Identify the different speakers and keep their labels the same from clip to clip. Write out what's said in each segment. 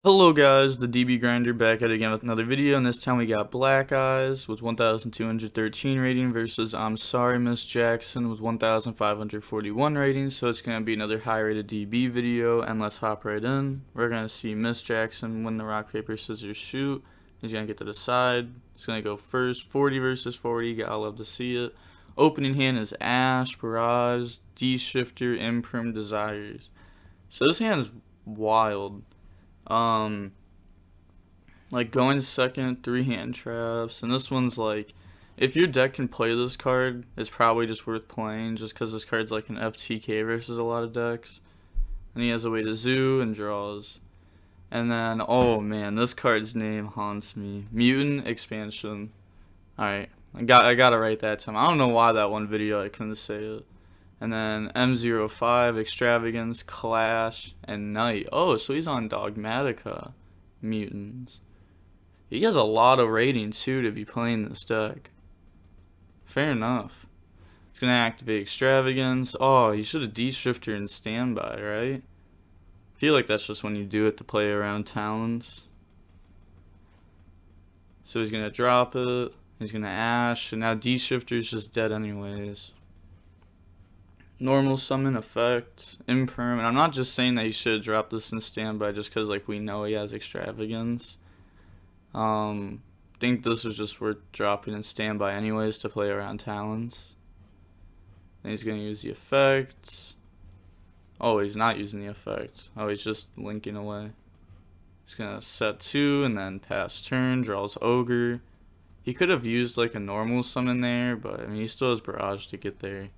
Speaker 1: Hello guys, the DB Grinder back at it again with another video, and this time we got Black Eyes with 1,213 rating versus I'm Sorry Miss Jackson with 1,541 rating, so it's going to be another high rated DB video, and let's hop right in. We're going to see Miss Jackson win the rock, paper, scissors, shoot. He's going to get to decide. He's going to go first, 40 versus 40, gotta love to see it. Opening hand is Ash, Barrage, D-Shifter, Imperm, Desires. So this hand is wild. Like going second, 3 hand traps, and this one's like, if your deck can play this card, it's probably just worth playing, just because this card's like an FTK versus a lot of decks. And he has a way to zoo and draws. And then, oh man, this card's name haunts me. Mutant expansion. Alright, I gotta write that time. I don't know why that one video I couldn't say it. And then M05, Extravagance, Clash, and Knight. Oh, so he's on Dogmatica Mutants. He has a lot of rating too to be playing this deck. Fair enough. He's gonna activate Extravagance. Oh, he should have D-Shifter in standby, right? I feel like that's just when you do it to play around talents. So he's gonna drop it. He's gonna Ash, and now D-Shifter is just dead anyways. Normal summon effect, imperm, and I'm not just saying that he should drop this in standby just because like we know he has Extravagance. Think this was just worth dropping in standby anyways to play around talents. Then he's gonna use the effect. Oh, he's not using the effect. Oh, he's just linking away. He's gonna set 2 and then pass turn, draws Ogre. He could have used like a normal summon there, but I mean he still has Barrage to get there.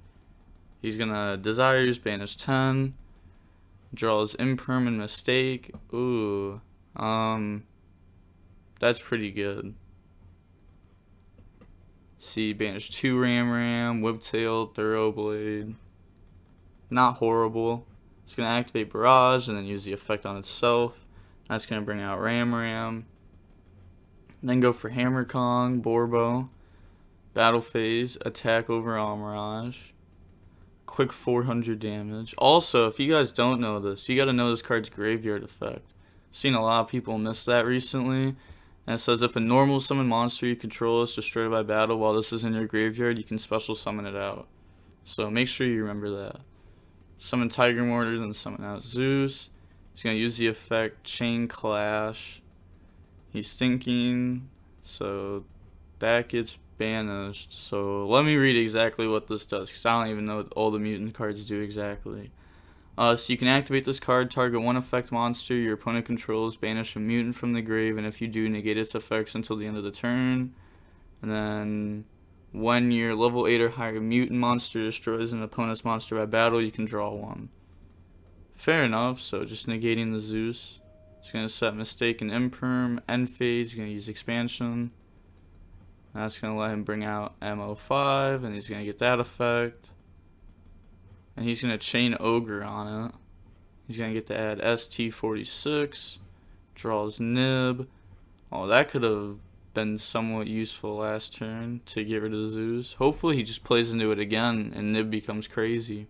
Speaker 1: He's gonna Desires, banish 10, draws Impermanent Mistake. Ooh, that's pretty good. See, banish 2 Ram, Whiptail, Thoroughblade. Not horrible. It's gonna activate Barrage and then use the effect on itself. That's gonna bring out Ram. Then go for Hammer Kong, Borbo, Battle Phase, attack over Mirage. Quick 400 damage. Also, if you guys don't know this, you gotta know this card's graveyard effect. I've seen a lot of people miss that recently. And it says if a normal summon monster you control is destroyed by battle while this is in your graveyard, you can special summon it out. So make sure you remember that. Summon Tiger Mortar, then summon out Zeus. He's gonna use the effect Chain Clash. He's thinking, so that gets banished. So let me read exactly what this does, because I don't even know what all the mutant cards do exactly. So you can activate this card, target one effect monster your opponent controls, banish a mutant from the grave, and if you do, negate its effects until the end of the turn. And then when your level 8 or higher mutant monster destroys an opponent's monster by battle, you can draw one. Fair enough, so just negating the Zeus. He's going to set Mistake and Imperm, End Phase, he's going to use Expansion. That's going to let him bring out MO5, and he's going to get that effect. And he's going to chain Ogre on it. He's going to get to add ST46, draws Nib. Oh, that could have been somewhat useful last turn to get rid of Zeus. Hopefully he just plays into it again and Nib becomes crazy.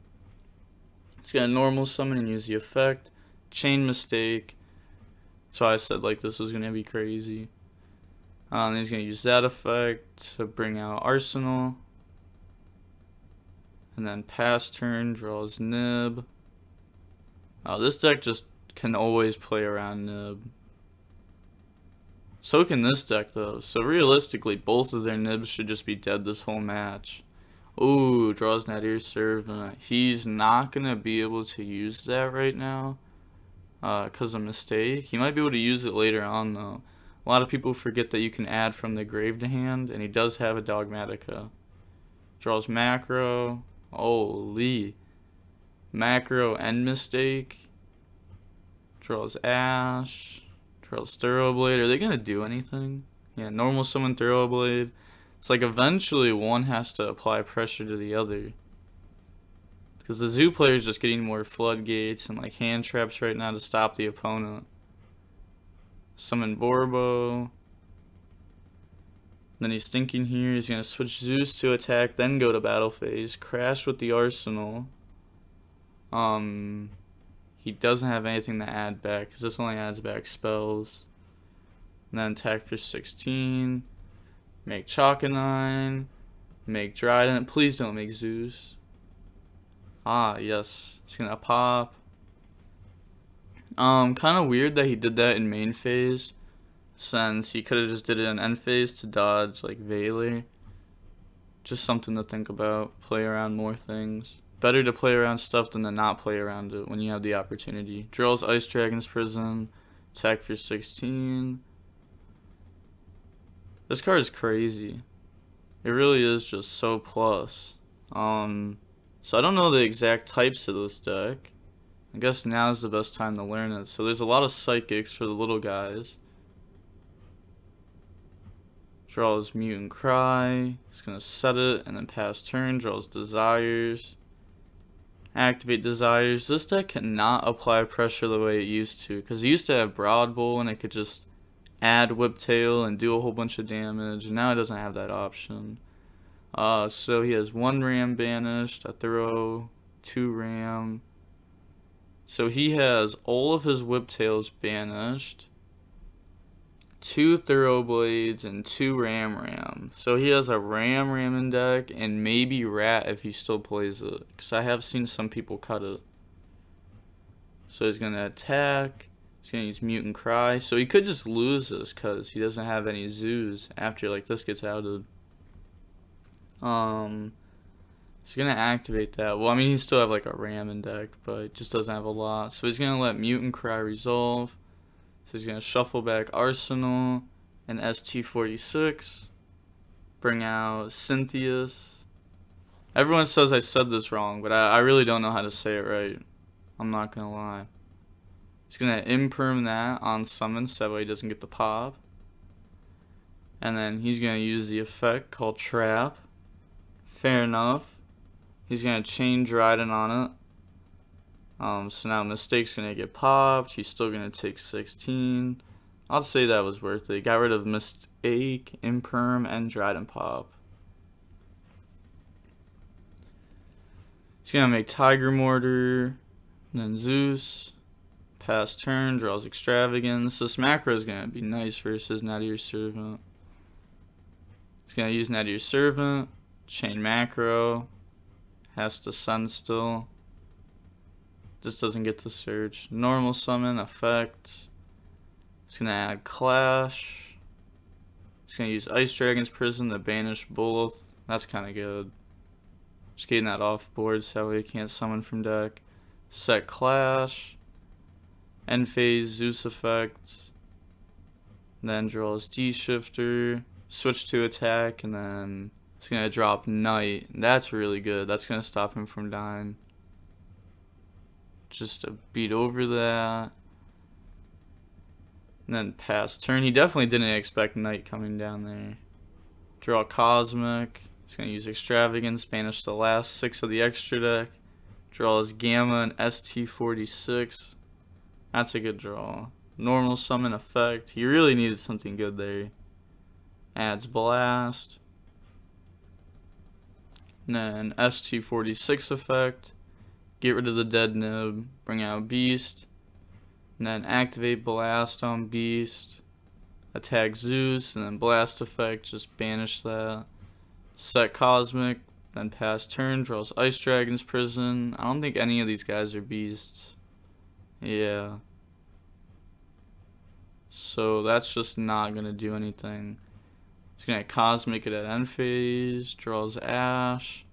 Speaker 1: He's going to normal summon and use the effect. Chain Mistake. So I said like this was going to be crazy. He's going to use that effect to bring out Arsenal. And then pass turn, draws Nib. This deck just can always play around Nib. So can this deck though. So realistically, both of their Nibs should just be dead this whole match. Ooh, draws Nadir Servant. He's not going to be able to use that right now. Because of Mistake. He might be able to use it later on though. A lot of people forget that you can add from the grave to hand, and he does have a Dogmatica. Draws Macro. Holy. Macro and Mistake. Draws Ash. Draws Thoroughblade. Are they going to do anything? Yeah, normal summon Thoroughblade. It's like eventually one has to apply pressure to the other. Because the Zoo player is just getting more floodgates and like hand traps right now to stop the opponent. Summon Borbo. Then he's thinking here, he's going to switch Zeus to attack, then go to battle phase. Crash with the Arsenal. He doesn't have anything to add back, because this only adds back spells. And then attack for 16. Make Chalkanine. Make Dryden. Please don't make Zeus. Ah, yes. It's gonna pop. Kind of weird that he did that in main phase, since he could have just did it in end phase to dodge, like, Veiler. Just something to think about. Play around more things. Better to play around stuff than to not play around it when you have the opportunity. Draws Ice Dragon's Prison. Attack for 16. This card is crazy. It really is just so plus. So I don't know the exact types of this deck. I guess now is the best time to learn it. So there's a lot of psychics for the little guys. Draws Mutant Cry. It's gonna set it and then pass turn. Draws Desires. Activate Desires. This deck cannot apply pressure the way it used to, because it used to have Broad Bowl and it could just add Whiptail and do a whole bunch of damage, and now it doesn't have that option. So he has 1 Ram banished, a throw, 2 Ram. So he has all of his Whiptails banished, 2 Thoroughblades, and 2 Ram. So he has a Ram in deck, and maybe Rat if he still plays it, because I have seen some people cut it. So he's going to attack. He's going to use Mutant Cry. So he could just lose this because he doesn't have any zoos after, like, this gets outed. He's going to activate that. Well, I mean, he still have, like, a Ram in deck, but it just doesn't have a lot. So he's going to let Mutant Cry resolve. So he's going to shuffle back Arsenal and ST46. Bring out Cynthius. Everyone says I said this wrong, but I really don't know how to say it right. I'm not going to lie. He's going to imperm that on summon so that way he doesn't get the pop. And then he's going to use the effect called Trap. Fair enough. He's going to chain Dryden on it. So now Mistake's going to get popped. He's still going to take 16. I'll say that was worth it. Got rid of Mistake, Imperm, and Dryden pop. He's going to make Tiger Mortar, and then Zeus. Pass turn, draws Extravagance. This macro is going to be nice versus Nadir Servant. He's going to use Nadir Servant, chain macro, has to send still. Just doesn't get to search. Normal summon, effect. It's going to add Clash. It's going to use Ice Dragon's Prison to banish both. That's kind of good. Just getting that off board so that way you can't summon from deck. Set Clash. End phase Zeus effect. Then draws D-Shifter. Switch to attack, and then it's going to drop Knight. That's really good. That's going to stop him from dying. Just to beat over that. And then pass turn. He definitely didn't expect Knight coming down there. Draw Cosmic. He's going to use Extravagance. Banish the last 6 of the extra deck. Draws Gamma and ST46. That's a good draw. Normal summon effect. He really needed something good there. Adds Blast. And then ST46 effect. Get rid of the dead nib. Bring out Beast. And then activate Blast on Beast. Attack Zeus. And then Blast effect. Just banish that. Set Cosmic. Then pass turn. Draws Ice Dragon's Prison. I don't think any of these guys are beasts. Yeah. So that's just not going to do anything. He's going to Cosmic it at end phase. Draws Ash.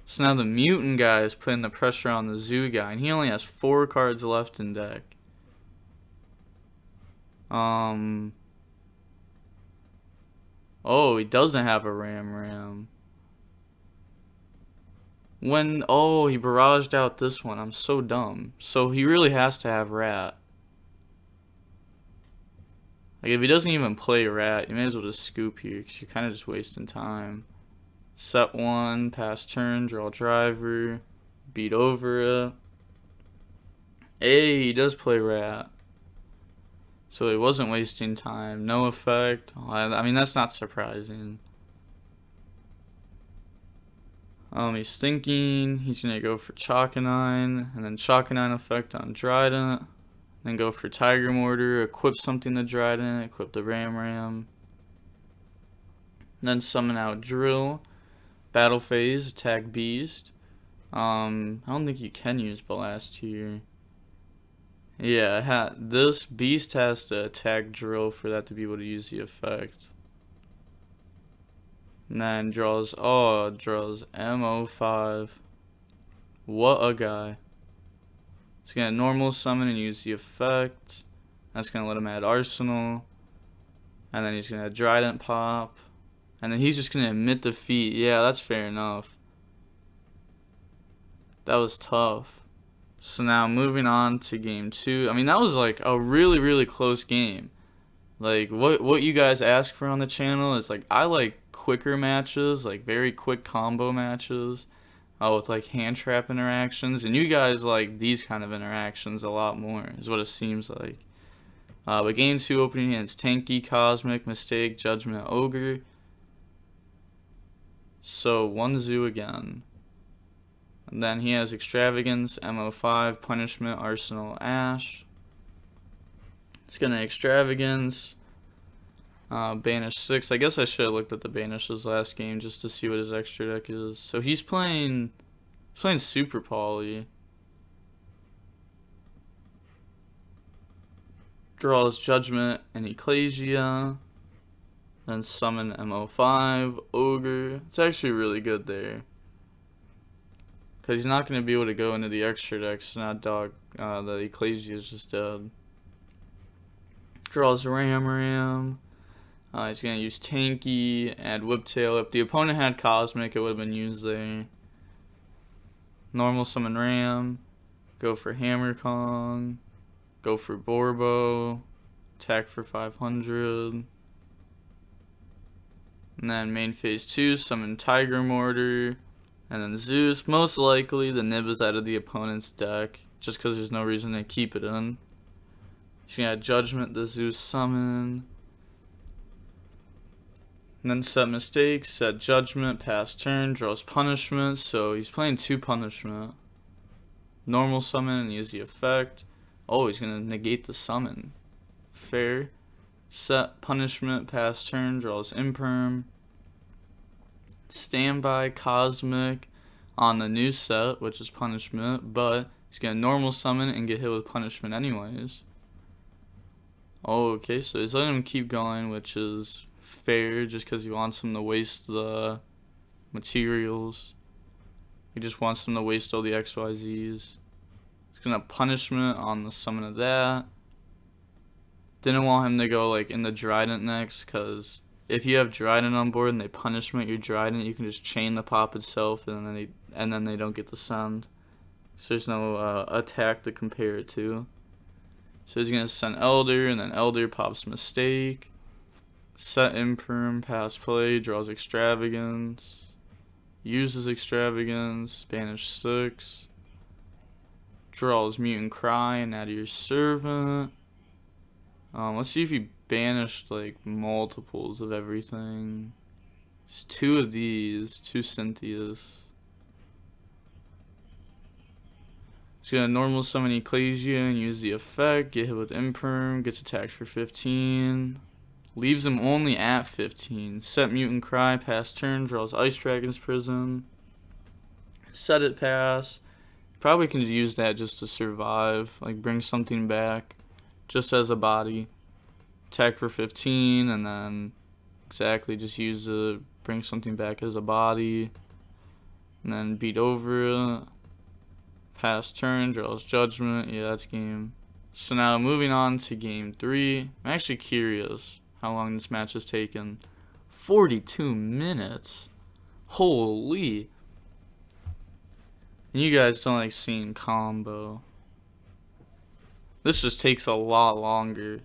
Speaker 1: So now the Mutant guy is putting the pressure on the Zoo guy. And he only has 4 cards left in deck. Oh, he doesn't have a Ram. Oh, he barraged out this one. I'm so dumb. So he really has to have Rat. Like, if he doesn't even play Rat, you may as well just scoop here, because you're kind of just wasting time. Set 1, pass turn, draw Driver, beat over it. Hey, he does play Rat. So he wasn't wasting time. No effect. I mean, that's not surprising. He's thinking he's gonna go for Chalkanine, and then Chalkanine effect on Trident. Then go for Tiger Mortar, equip something to Trident, equip the Ram. Then summon out Drill. Battle phase, attack Beast. I don't think you can use Blast here. Yeah, this Beast has to attack Drill for that to be able to use the effect. And then draws MO5. What a guy. He's gonna normal summon and use the effect. That's gonna let him add Arsenal. And then he's gonna Trident pop. And then he's just gonna admit defeat. Yeah, that's fair enough. That was tough. So now moving on to game 2. I mean, that was like a really, really close game. Like what you guys ask for on the channel is like, I like quicker matches, like very quick combo matches. With like hand trap interactions, and you guys like these kind of interactions a lot more, is what it seems like. But game 2 opening hands: Tanky, Cosmic, Mistake, Judgment, Ogre. So 1 Zoo again. And then he has Extravagance, MO5, Punishment, Arsenal, Ash. It's gonna Extravagance, Banish 6. I guess I should have looked at the Banishes last game just to see what his extra deck is. So he's playing Super Poly. Draws Judgment and Ecclesia. Then summon MO5, Ogre. It's actually really good there, because he's not going to be able to go into the extra decks. Not dog. The Ecclesia is just dead. Draws Ram. He's going to use Tanky, add Whiptail. If the opponent had Cosmic, it would have been used there. Normal summon Ram. Go for Hammer Kong. Go for Borbo. Attack for 500. And then main phase 2, summon Tiger Mortar. And then Zeus. Most likely the Nib is out of the opponent's deck, just because there's no reason to keep it in. He's going to add Judgment, the Zeus summon. And then set Mistakes, set Judgment, pass turn, draws Punishment. So he's playing 2 Punishment. Normal summon and use the effect. Oh, he's going to negate the summon. Fair. Set Punishment, pass turn, draws Imperm. Standby Cosmic on the new set, which is Punishment, but he's going to normal summon and get hit with Punishment anyways. Oh, okay, so he's letting him keep going, which is fair, just because he wants him to waste the materials. He just wants him to waste all the XYZs. He's going to Punishment on the summon of that. Didn't want him to go like in the Trident next, because if you have Trident on board and they Punishment your Trident, you can just chain the pop itself, and then they don't get the send. So there's no attack to compare it to. So he's gonna send Elder, and then Elder pops Mistake. Set Imperm, pass play, draws Extravagance. Uses Extravagance, banish 6. Draws Mutant Cry and add your Servant. Let's see if he banished like multiples of everything. Just 2 of these, 2 Cynthias. He's gonna normal summon Ecclesia and use the effect, get hit with Imperm, gets attacked for 15. Leaves him only at 15. Set Mutant Cry, pass turn, draws Ice Dragon's Prison. Set it, pass. Probably can use that just to survive, like bring something back. Just as a body. Attack for 15, and then exactly just use it, bring something back as a body, and then beat over it. Pass turn, draws Judgment. Yeah, that's game. So now moving on to game 3. I'm actually curious how long this match has taken. 42 minutes. Holy. And you guys don't like seeing combo. This just takes a lot longer.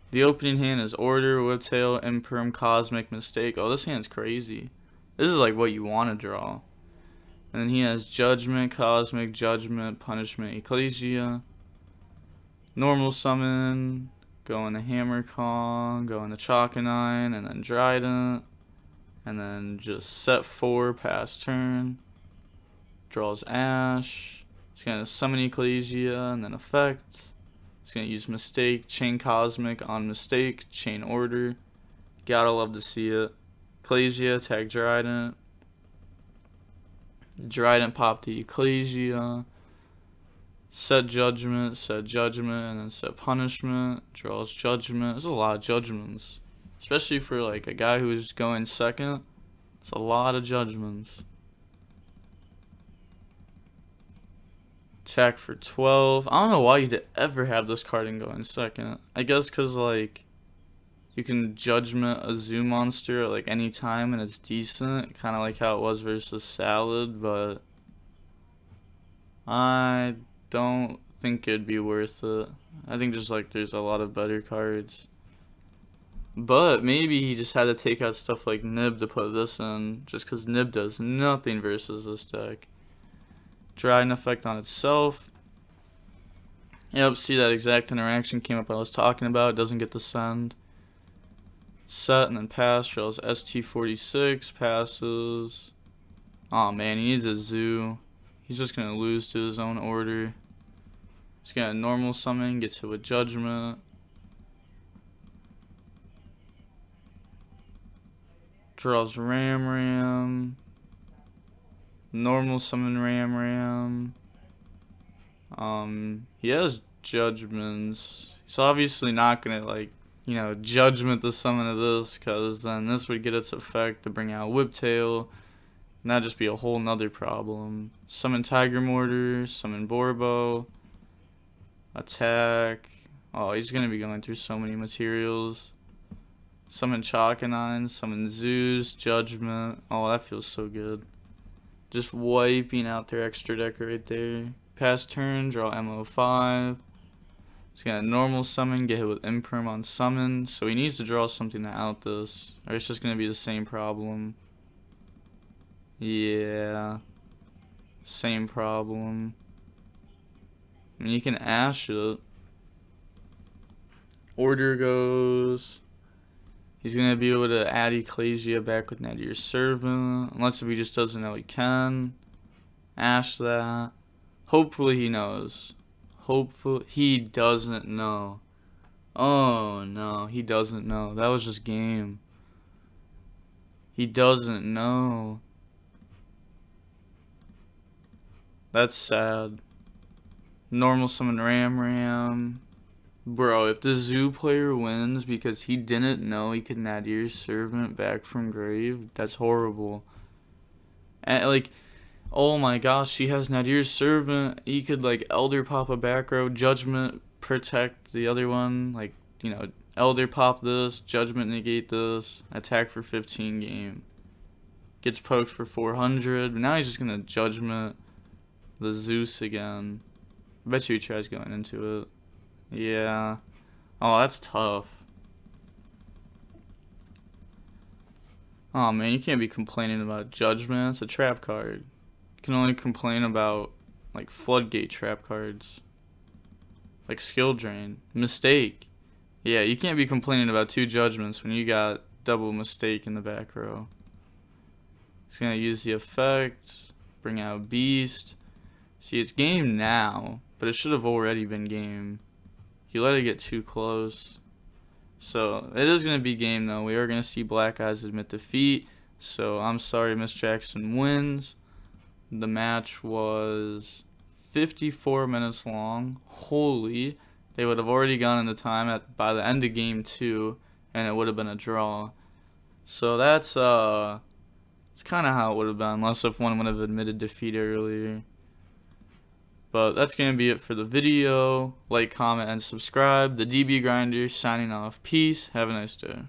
Speaker 1: The opening hand is Order, Whiptail, Imperm, Cosmic, Mistake. Oh, this hand's crazy. This is like what you want to draw. And then he has Judgment, Cosmic, Judgment, Punishment, Ecclesia. Normal summon. Go into Hammer Kong. Go into Chalkanine. And then Trident. and then just set 4, pass turn. Draws Ash. He's going to summon Ecclesia and then effect. He's going to use Mistake, Chain Cosmic on Mistake, Chain Order. Gotta love to see it. Ecclesia, attack Dryden. Dryden pop the Ecclesia. Set Judgment, and then set Punishment. Draws Judgment. There's a lot of judgments. Especially for like a guy who's going second. It's a lot of judgments. Attack for 12. I don't know why you'd ever have this card in going second. I guess because like you can judgment a zoo monster at like any time and it's decent. Kind of like how it was versus Salad, but I don't think it'd be worth it. I think just like there's a lot of better cards. But maybe he just had to take out stuff like Nib to put this in, just because Nib does nothing versus this deck. Dryden effect on itself. Yep, see that exact interaction came up I was talking about. It doesn't get to send. Set and then pass. Draws ST46. Passes. Oh man, he needs a zoo. He's just going to lose to his own order. He's going to normal summon. Gets hit with Judgment. Draws Ram. Normal summon Ram. He has Judgments. He's obviously not gonna like, judgment the summon of this, because then this would get its effect to bring out Whiptail, and that'd just be a whole nother problem. Summon Tiger Mortar, summon Borbo, attack. Oh, he's gonna be going through so many materials. Summon Chakanine, summon Zeus, Judgment. Oh, that feels so good. Just wiping out their extra deck right there. Pass turn, draw MO5. He's gonna normal summon, get hit with Imperm on summon. So he needs to draw something to out this, or it's just gonna be the same problem. Yeah. Same problem. I mean, you can Ash it. Order goes. He's going to be able to add Ecclesia back with Nadir Servant. Unless if he just doesn't know he can. Ash that. Hopefully he knows. Hopefully he doesn't know. Oh no, he doesn't know. That was just game. He doesn't know. That's sad. Normal summon Ram. Bro, if the zoo player wins because he didn't know he could Nadir Servant back from grave, that's horrible. And like, oh my gosh, she has Nadir Servant. He could like Elder pop a back row, Judgment protect the other one. Like, Elder pop this, Judgment negate this, attack for 15 game. Gets poked for 400. But now he's just gonna Judgment the Zeus again. I bet you he tries going into it. Yeah. Oh, that's tough. Oh man, you can't be complaining about Judgment. It's a trap card. You can only complain about like Floodgate trap cards. Like Skill Drain. Mistake. Yeah, you can't be complaining about 2 Judgments when you got double Mistake in the back row. He's gonna use the effect. Bring out Beast. See, it's game now, but it should have already been game. You let it get too close. So, it is going to be game, though. We are going to see Black Eyes admit defeat. So, I'm sorry Miss Jackson wins. The match was 54 minutes long. Holy. They would have already gone into time by the end of game 2. And it would have been a draw. So, that's it's kind of how it would have been. Unless if one would have admitted defeat earlier. But that's going to be it for the video. Like, comment, and subscribe. The DB Grinder signing off. Peace. Have a nice day.